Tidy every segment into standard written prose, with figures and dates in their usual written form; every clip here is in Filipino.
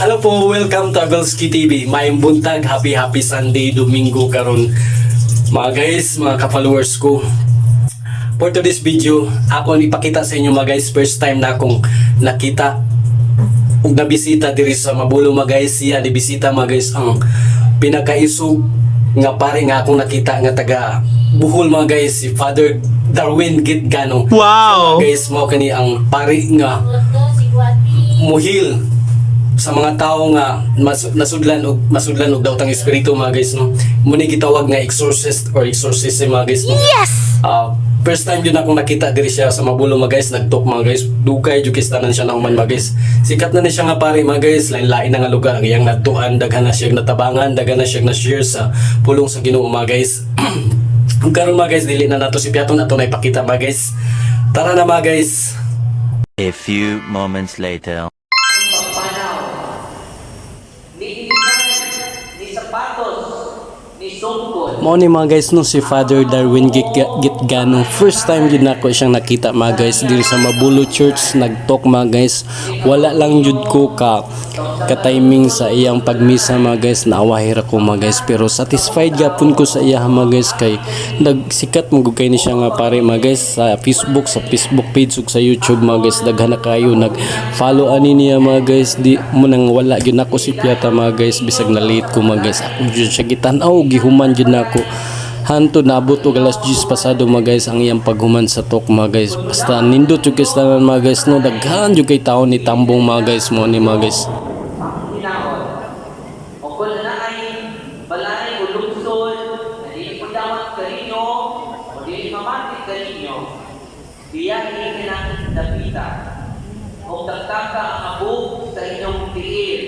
Hello po, welcome to Abelski TV. Maayong buntag, happy Sunday, Domingo karon. Mga guys, mga ka-followers ko. For today's video, ako ang ipakita sa inyo mga guys, first time na akong nakita ug nabisita diri sa Mabulo mga guys. Siya ni bisita mga guys ang pinakaisog nga pare nga akong nakita nga taga Bohol mga guys, si Father Darwin Gitgano. Wow! So, guys, mao kani ang pare nga muhil sa mga tao nga nasudlan og daotang espiritu mga guys, no. Muni gitawag nga exorcist or exorcism mga guys, no? Yes! First time yun akong nakita diri siya sa Mabulo mga guys, nagtok mga guys, dugay jukistanan siya na human mga guys. Sikat na ni siya nga pare mga guys, lain-lain na nga lugar ang iyang natuan, daghan na siya natabangan, daghan na siya na-share sa pulong sa Ginoo mga guys. Karon mga guys, dili na nato si Piaton ato na ipakita mga guys. Tara na mga guys. A few moments later. Mao ni mga guys no, si Father Darwin Gitgano. First time yun ako siyang nakita mga guys diri sa Mabulo Church. Nagtalk mga guys, wala lang jud ko ka timing sa iyang pagmisa mga guys, naawahir ako mga guys, pero satisfied gapon ko sa iya mga guys, kay nagsikat mo kay ni siya nga pare mga guys sa Facebook page ug sa YouTube mga guys. Daghan na kayo nag-follow ani niya mga guys. Di mo nang wala gyud ako si Piata mga guys, bisag na late ko mga guys. Ako jud siya gitan-aw, gihuman jud nako. Hanto nabot og alas 10 pasado mga guys ang iyang paghuman sa talk mga guys. Basta nindot jud kay tanan mga guys, no. Daghan jud kay tawo ni tambong mga guys mo ni mga guys. Biyahin ng dapita o dagtaka ang abog sa inyong tiil.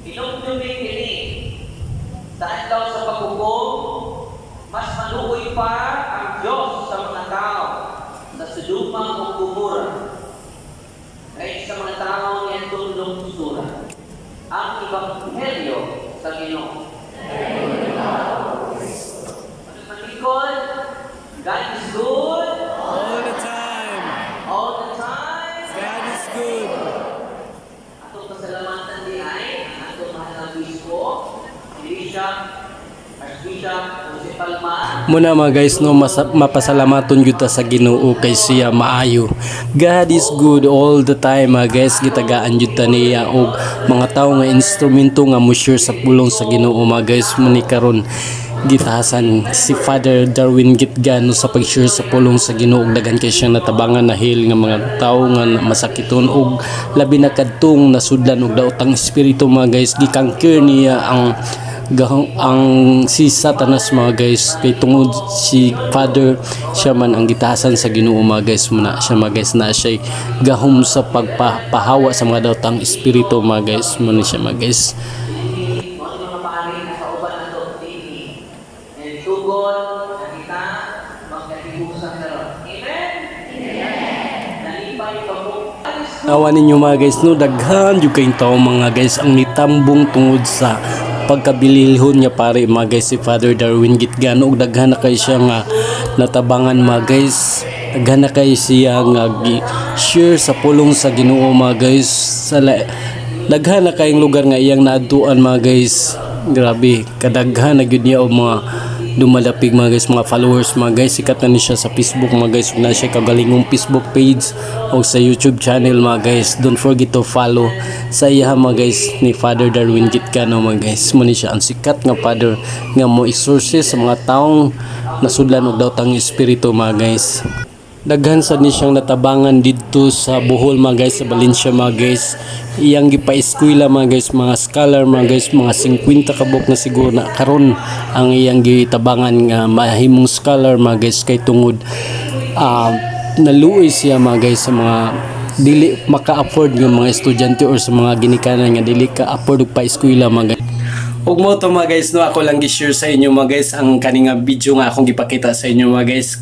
Inumduming ini sa adlaw sa paghukom, mas maluoy pa ang Diyos sa mga tao sa Sodoma o Gomora kaysa sa mga tao ng tundong sura. Ang Ebanghelyo sa Ginoo. Manikol, God is good. All the time. All the time. God is good. Atong pasalamatan di ay atong mahal na bispo, Bishop, Archbishop Jose Palma. Muna mga guys no, mapasalamaton jud ta sa Ginoo kay siya maayo. God is good all the time mga guys. Gitagaan jud ta niya og mga tawo nga instrumento nga mo share sa pulong sa Ginoo mga guys. Muni karon gitahasan si Father Darwin Gitgano sa pag-share sa pulong sa Ginoo. Daghan kay siya natabangan na heal nga mga tawo nga masakiton og labi na kadtong nasudlan og daotang espiritu mga guys. Gikangker niya ang si Satanas mga guys, kay tungod si Father siya man ang gitahasan sa Ginoo mga guys. Muna siya mga guys na siya gahom sa pagpahawa sa mga daotang espiritu mga guys. Muna siya mga guys. Awan ninyo mga guys no, daghan jud kay tawo mga guys ang nitambong tungod sa pagkabililhon niya pare mga guys si Father Darwin Gitgano. Og daghan na kay siya nga natabangan mga guys, daghan na kay siya nga share sa pulong sa Ginoo mga guys. Daghan na kayong lugar nga iyang naadtuan mga guys. Grabe, kadaghan na gyud niya og mga dumalapig mga guys, mga followers mga guys. Sikat na ni siya sa Facebook mga guys, ug na siya kagalingong Facebook page o sa YouTube channel mga guys. Don't forget to follow sa iya mga guys ni Father Darwin Gitgano mga guys. Mo ni siya ang sikat nga father nga mo exorcist sa mga taong nasudlan og daotang espiritu mga guys. Daghan sad ni siyang natabangan didto sa Bohol mga guys, sa Valencia mga guys. Iyang gipa-eskwela mga guys, mga scholar mga guys, mga 50 kabuk na siguro na karon ang iyang gitabangan nga mahimong scholar mga guys, kay tungod naluoy siya mga guys sa mga dili maka-afford ng mga estudyante or sa mga ginikanan nga dili ka afford og pa-eskwela mga guys. Ug mo to mga guys no, ako lang gi-share sa inyo mga guys ang kaninga video nga akong gipakita sa inyo mga guys.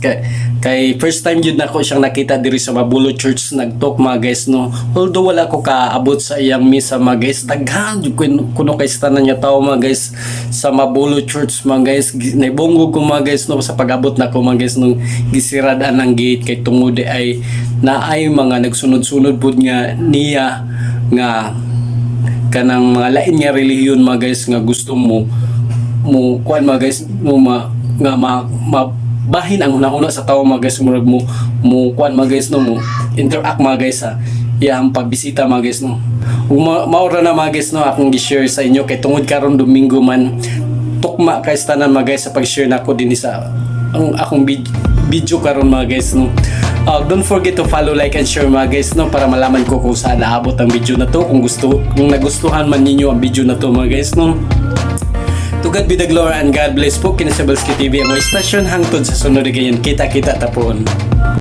Kay first time jud nako siyang nakita diri sa Mabulo Church nagtalk mga guys no. Although wala ko kaabot sa iyang misa mga guys, daghan jud kuno kay tanan niya tao mga guys sa Mabulo Church mga guys. Naibunggo ko mga guys no sa pag-abot nako mga guys nung gisiradan ang gate kay tungod ay naay mga nagsunod-sunod pud nga niya nga kanang mga lain nga relihiyon mga guys nga gusto mo kuan mga guys mo bahin ang una sa tao mga guys murag mo kuan mga guys no mo interact mga guys ha iyang pagbisita mga guys no maura na mga guys no akong gi-share sa inyo kay tungod karon Domingo man tukma kay tanan mga guys sa pag-share nako din sa ang akong video karon mga guys no. Don't forget to follow, like, and share mga guys no para malaman ko kung saan naabot ang video na to kung nagustuhan man ninyo ang video na to mga guys no. To God be the glory and God bless po. Kinasabalski TV ang mga istasyon hangtod sa sunod gayon. Kita-kita tapon.